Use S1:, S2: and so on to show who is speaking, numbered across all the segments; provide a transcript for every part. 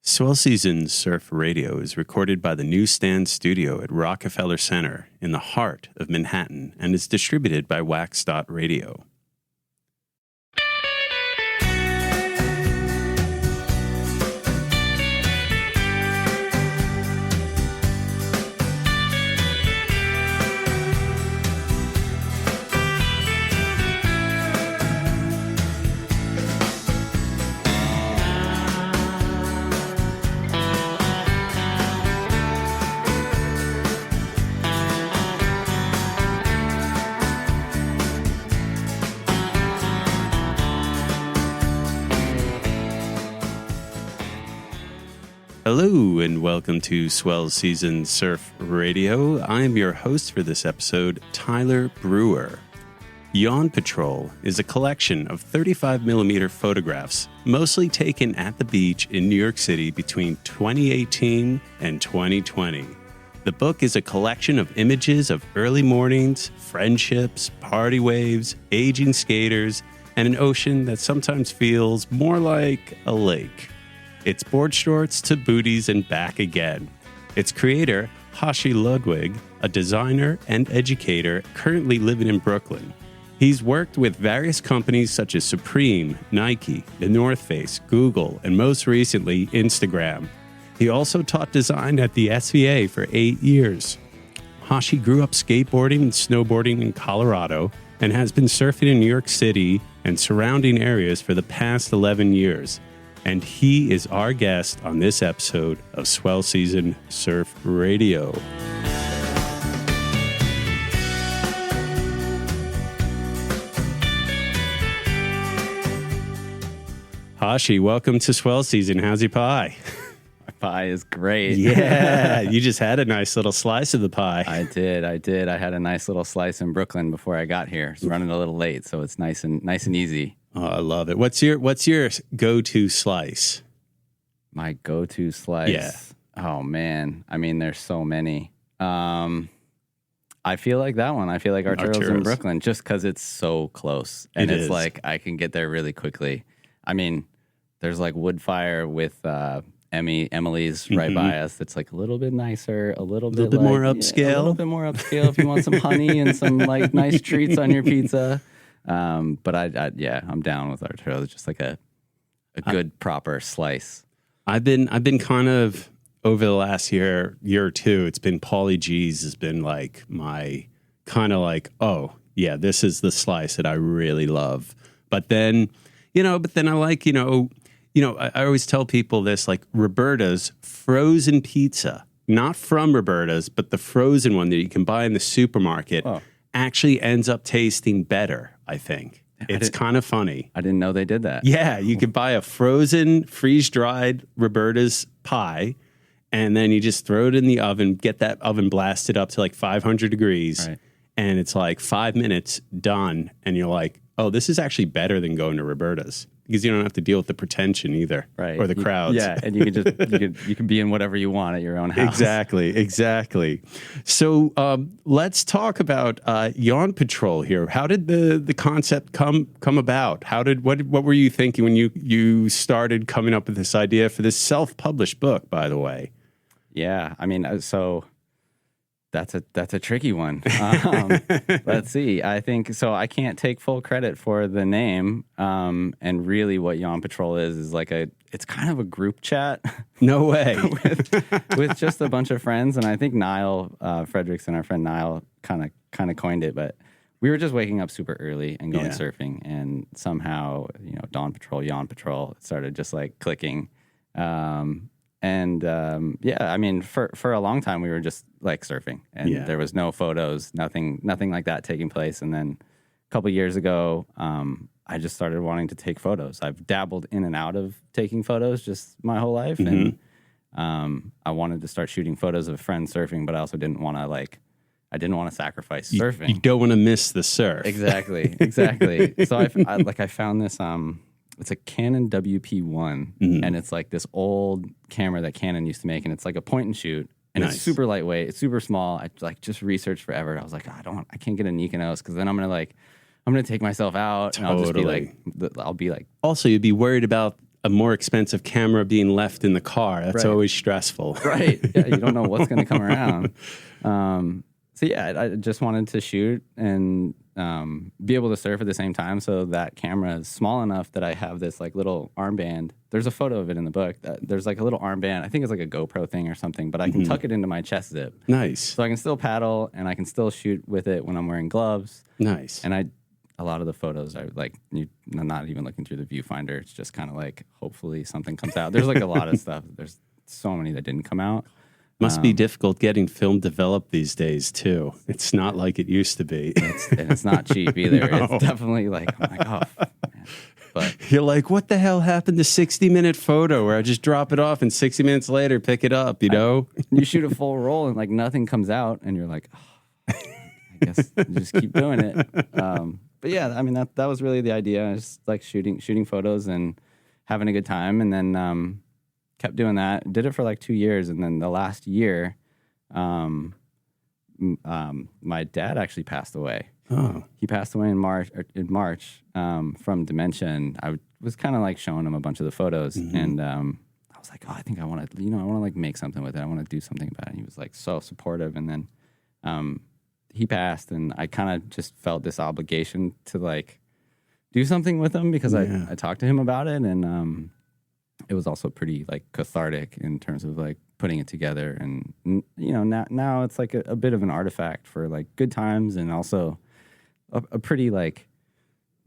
S1: Swell Season Surf Radio is recorded by the NewsStand Studio at Rockefeller Center in the heart of Manhattan and is distributed by WAX.Radio. Hello and welcome to Swell Season Surf Radio. I am your host for this episode, Tyler Brewer. Yawn Patrol is a collection of 35mm photographs, mostly taken at the beach in New York City between 2018 and 2020. The book is a collection of images of early mornings, friendships, party waves, aging skaters, and an ocean that sometimes feels more like a lake. It's board shorts to booties and back again. Its creator, Hoshi Ludwig, a designer and educator currently living in Brooklyn. He's worked with various companies such as Supreme, Nike, The North Face, Google, and most recently, Instagram. He also taught design at the SVA for 8 years. Hoshi grew up skateboarding and snowboarding in Colorado and has been surfing in New York City and surrounding areas for the past 11 years. And he is our guest on this episode of Swell Season Surf Radio. Hoshi, welcome to Swell Season. How's your pie?
S2: My pie is great.
S1: Yeah, you just had a nice little slice of the pie.
S2: I did. I had a nice little slice in Brooklyn before I got here. It's running a little late, so it's nice and easy.
S1: Oh, I love it. What's your go-to slice?
S2: My go-to slice?
S1: Yeah.
S2: Oh, man. I mean, there's so many. I feel like that one. I feel like Arturo's in Brooklyn just because it's so close. And it's like I can get there really quickly. I mean, there's like Woodfire with Emily's right by us. That's like a little bit nicer, a little bit
S1: more upscale.
S2: Yeah, a little bit more upscale if you want some honey and some like nice treats on your pizza. But I'm down with Arturo. It's just like a good proper slice.
S1: I've been kind of over the last year or two. It's been Pauly G's has been like my kind of like, oh yeah, this is the slice that I really love. But then I like I always tell people this, like Roberta's frozen pizza, not from Roberta's, but the frozen one that you can buy in the supermarket. Oh. Actually ends up tasting better, I think. It's kind of funny.
S2: I didn't know they did that.
S1: Yeah, you could buy a frozen, freeze-dried Roberta's pie, and then you just throw it in the oven, get that oven blasted up to like 500 degrees, right. And it's like 5 minutes, done, and you're like, oh, this is actually better than going to Roberta's. Because you don't have to deal with the pretension either,
S2: right?
S1: Or the crowds.
S2: Yeah, and you can be in whatever you want at your own house.
S1: Exactly. So let's talk about Yawn Patrol here. How did the concept come about? What were you thinking when you started coming up with this idea for this self-published book? By the way,
S2: yeah, I mean, so. That's a tricky one. Let's see. I think so. I can't take full credit for the name. And really, what Yawn Patrol is like it's kind of a group chat.
S1: No way.
S2: with just a bunch of friends. And I think Niall Frederickson, our friend Niall, kind of coined it. But we were just waking up super early and going surfing, and somehow Dawn Patrol, Yawn Patrol, it started just like clicking. I mean, for a long time, we were just like surfing, and there was no photos, nothing like that taking place. And then a couple years ago, I just started wanting to take photos. I've dabbled in and out of taking photos just my whole life. Mm-hmm. And I wanted to start shooting photos of friends surfing, but I also didn't want to sacrifice surfing.
S1: You don't want to miss the surf.
S2: Exactly. So I found this, it's a Canon WP1, and it's like this old camera that Canon used to make, and it's like a point and shoot, and It's super lightweight, it's super small. I like just researched forever. I was like, I can't get a Nikonos because then I'm gonna take myself out, and I'll be like.
S1: Also, you'd be worried about a more expensive camera being left in the car. That's always stressful.
S2: Right. Yeah, you don't know what's going to come around. So yeah, I just wanted to shoot and be able to surf at the same time. So that camera is small enough that I have this like little armband. There's a photo of it in the book. There's like a little armband. I think it's like a GoPro thing or something, but I can tuck it into my chest zip.
S1: Nice.
S2: So I can still paddle and I can still shoot with it when I'm wearing gloves.
S1: Nice.
S2: And a lot of the photos are like, I'm not even looking through the viewfinder. It's just kind of like, hopefully something comes out. There's like a lot of stuff. There's so many that didn't come out.
S1: Must be difficult getting film developed these days, too. It's not like it used to be.
S2: And it's not cheap either. No. It's definitely like, oh my God. Man. But
S1: you're like, what the hell happened to 60-minute photo where I just drop it off and 60 minutes later pick it up, you know?
S2: You shoot a full roll and like nothing comes out and you're like, oh, I guess you just keep doing it. But yeah, I mean, that was really the idea. Just like shooting photos and having a good time. And then kept doing that. Did it for like 2 years. And then the last year, my dad actually passed away.
S1: Oh.
S2: He passed away in March from dementia. And I was kind of like showing him a bunch of the photos. And I was like, oh, I think I want to, like make something with it. I want to do something about it. And he was like so supportive. And then he passed, and I kind of just felt this obligation to like do something with him because I talked to him about it, and it was also pretty like cathartic in terms of like putting it together. And now it's like a bit of an artifact for like good times, and also a pretty like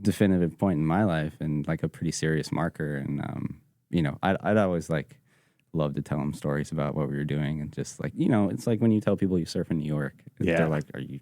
S2: definitive point in my life, and like a pretty serious marker. And I'd always like love to tell them stories about what we were doing, and just like, it's like when you tell people you surf in New York, they're like, are you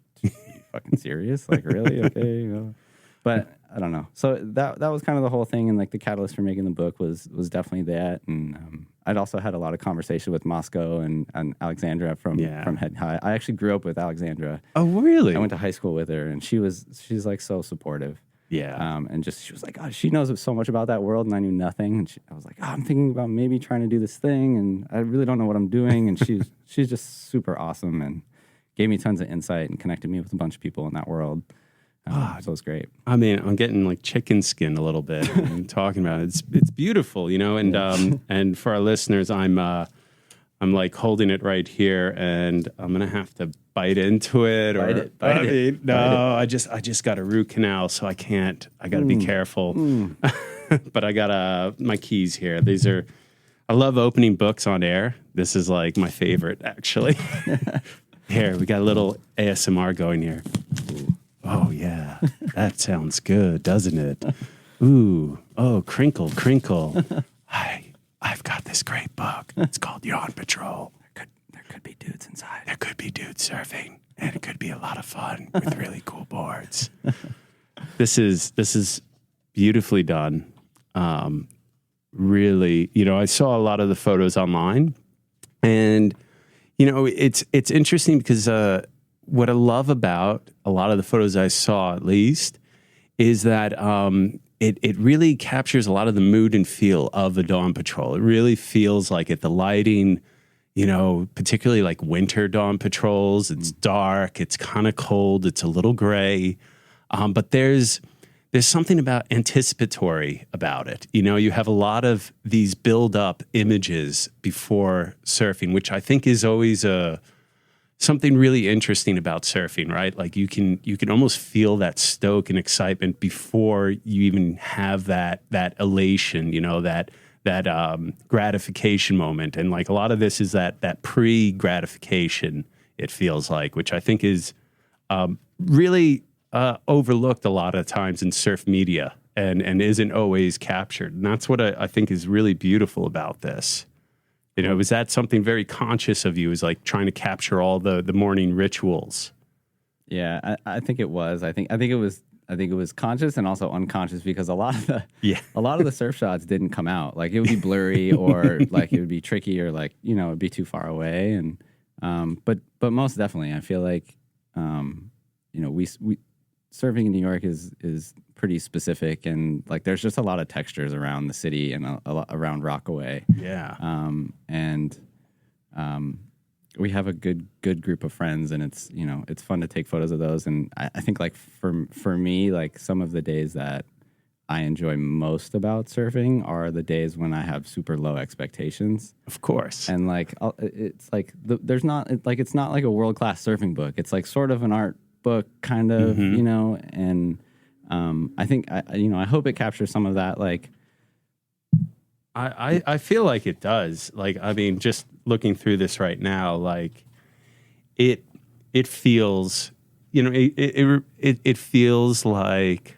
S2: fucking serious? Like, really? Okay. But I don't know. So that was kind of the whole thing. And like the catalyst for making the book was definitely that. And I'd also had a lot of conversation with Moscow and Alexandra from Head High. I actually grew up with Alexandra.
S1: Oh, really?
S2: I went to high school with her, and she's like so supportive.
S1: Yeah.
S2: And just, she was like, oh, she knows so much about that world, and I knew nothing. And I was like, oh, I'm thinking about maybe trying to do this thing, and I really don't know what I'm doing. And she's just super awesome, and gave me tons of insight and connected me with a bunch of people in that world. So it was great.
S1: I mean, I'm getting like chicken skin a little bit and talking about it. It's beautiful, and and for our listeners, I'm like holding it right here, and I'm gonna have to bite into it.
S2: Bite it.
S1: No, I just got a root canal, so I can't. I got to be careful. But I got my keys here. These are. I love opening books on air. This is like my favorite, actually. Here, we got a little ASMR going here. Oh yeah, that sounds good, doesn't it? Ooh, oh, crinkle, crinkle. I've got this great book. It's called Yawn Patrol.
S2: There could be dudes inside.
S1: There could be dudes surfing, and it could be a lot of fun with really cool boards. This is beautifully done. Really, I saw a lot of the photos online, and it's interesting because what I love about a lot of the photos I saw, at least, is that it really captures a lot of the mood and feel of the Dawn Patrol. It really feels like it. The lighting, particularly like winter Dawn Patrols. It's dark. It's kind of cold. It's a little gray, but there's something about anticipatory about it. You have a lot of these build-up images before surfing, which I think is always something really interesting about surfing, right? Like you can almost feel that stoke and excitement before you even have that elation, that gratification moment. And like a lot of this is that pre-gratification, it feels like, which I think is really overlooked a lot of times in surf media and isn't always captured. And that's what I think is really beautiful about this. Was that something very conscious of you, is like trying to capture all the morning rituals?
S2: Yeah, I think it was. I think it was conscious and also unconscious, because a lot of the surf shots didn't come out. Like it would be blurry, or like it would be tricky, or like it'd be too far away. And but most definitely, I feel like we surfing in New York is pretty specific, and like there's just a lot of textures around the city and a lot around Rockaway.
S1: Yeah.
S2: We have a good group of friends, and it's it's fun to take photos of those. And I think like for me, like some of the days that I enjoy most about surfing are the days when I have super low expectations.
S1: Of course.
S2: And like, it's like, there's not, like, it's not like a world-class surfing book. It's like sort of an art book kind of, you know, and I think, I hope it captures some of that. Like,
S1: I feel like it does. Like, I mean, just looking through this right now, like it feels, you know, it feels like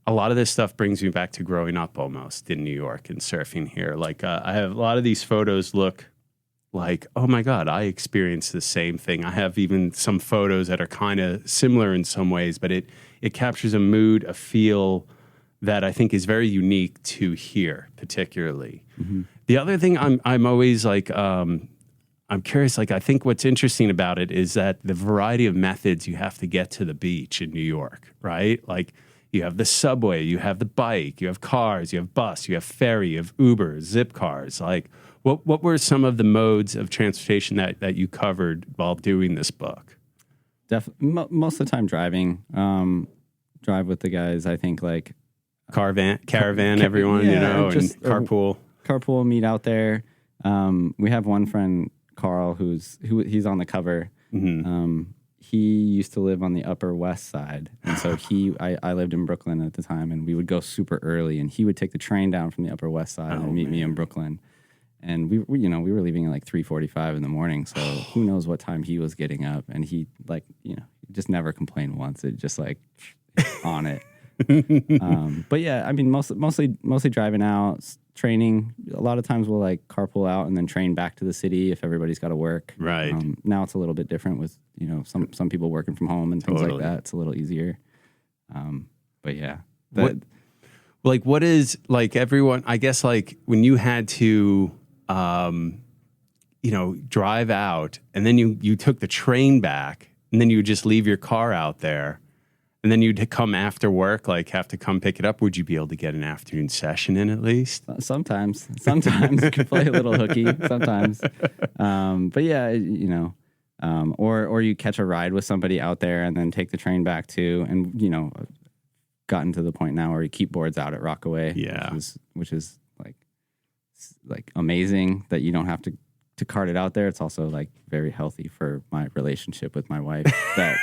S1: a lot of this stuff brings me back to growing up almost in New York and surfing here. Like, I have a lot of these photos look like, oh my God, I experienced the same thing. I have even some photos that are kind of similar in some ways, but it captures a mood, a feel that I think is very unique to here, particularly. Mm-hmm. The other thing I'm always like, I'm curious, like, I think what's interesting about it is that the variety of methods you have to get to the beach in New York, right? Like, you have the subway, you have the bike, you have cars, you have bus, you have ferry, you have Uber, zip cars. Like, what were some of the modes of transportation that you covered while doing this book?
S2: Most of the time driving. Drive with the guys, I think, like...
S1: Caravan, everyone, yeah, you know, and carpool.
S2: Carpool, meet out there. We have one friend, Carl, he's on the cover. Mm-hmm. He used to live on the Upper West Side, and so I lived in Brooklyn at the time, and we would go super early, and he would take the train down from the Upper West Side and meet me in Brooklyn. And we were leaving at like 3:45 in the morning, so who knows what time he was getting up, and he just never complained once. It just like on it. But yeah, I mean, mostly driving out, training. A lot of times we'll like carpool out and then train back to the city if everybody's got to work.
S1: Right.
S2: Now it's a little bit different with, you know, some people working from home and things like that. It's a little easier. But yeah.
S1: What is, like, everyone, I guess, like, when you had to, drive out and then you took the train back and then you would just leave your car out there. And then you'd come after work, like have to come pick it up. Would you be able to get an afternoon session in at least?
S2: Sometimes you can play a little hooky sometimes. But yeah, you know, or you catch a ride with somebody out there and then take the train back too. And, you know, gotten to the point now where you keep boards out at Rockaway.
S1: Yeah.
S2: Which is like amazing that you don't have to cart it out there. It's also like very healthy for my relationship with my wife that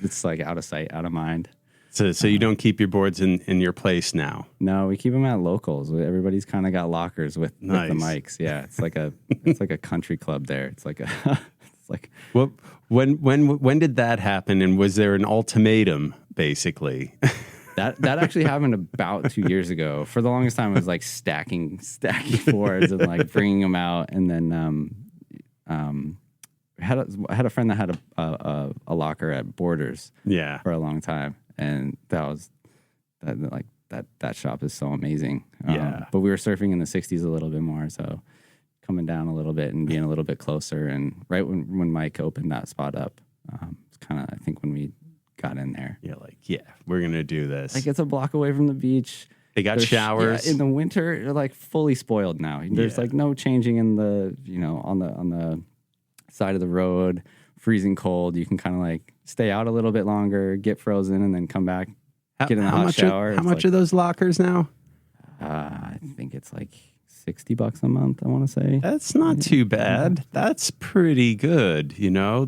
S2: it's like out of sight, out of mind.
S1: So you don't keep your boards in your place now? No,
S2: we keep them at locals. Everybody's kind of got lockers with the mics. Yeah, it's like a country club there. It's like
S1: well, when did that happen? And was there an ultimatum basically?
S2: That actually happened about 2 years ago. For the longest time, it was like stacking boards and like bringing them out. And then I had a friend that had a locker at Borders.
S1: Yeah.
S2: For a long time, and that shop is so amazing.
S1: Yeah.
S2: But we were surfing in the '60s a little bit more, so coming down a little bit and being a little bit closer. And right when Mike opened that spot up, it's kind of, I think, when we got in there.
S1: Yeah, like, yeah, we're gonna do this.
S2: Like, it's a block away from the beach.
S1: They got showers.
S2: Yeah, in the winter, they're like fully spoiled now. There's like no changing in the, you know, on the side of the road, freezing cold. You can kind of like stay out a little bit longer, get frozen, and then come back, get in the hot shower.
S1: How much are those lockers now?
S2: I think it's like $60 a month, I want to say.
S1: That's not too bad. That's pretty good. You know,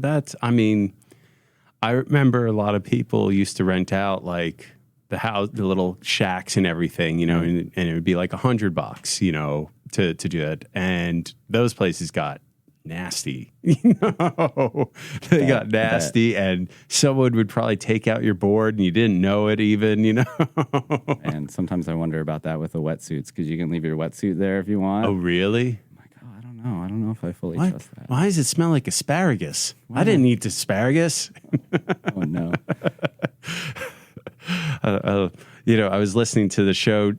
S1: I remember a lot of people used to rent out like the little shacks and everything, you know, and it would be like $100, you know, to do it. And those places got nasty, you know, they got nasty, and someone would probably take out your board and you didn't know it even, you know.
S2: And sometimes I wonder about that with the wetsuits, because you can leave your wetsuit there if you want.
S1: Oh, really?
S2: I don't know if I fully trust that.
S1: Why does it smell like asparagus? I didn't eat asparagus.
S2: Oh, no.
S1: You know, I was listening to the show,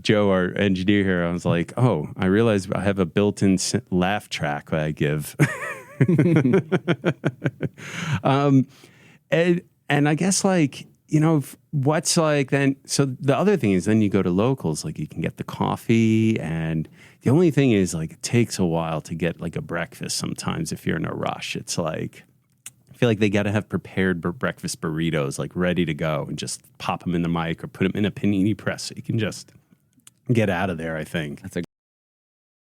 S1: Joe, our engineer here. I was like, oh, I realized I have a built-in laugh track that I give. And I guess, like, you know, what's like then, so the other thing is then you go to locals, like you can get the coffee, and the only thing is, like, it takes a while to get like a breakfast sometimes if you're in a rush. It's like, I feel like they got to have prepared breakfast burritos, like ready to go, and just pop them in the mic or put them in a panini press so you can just get out of there, I think.
S2: That's a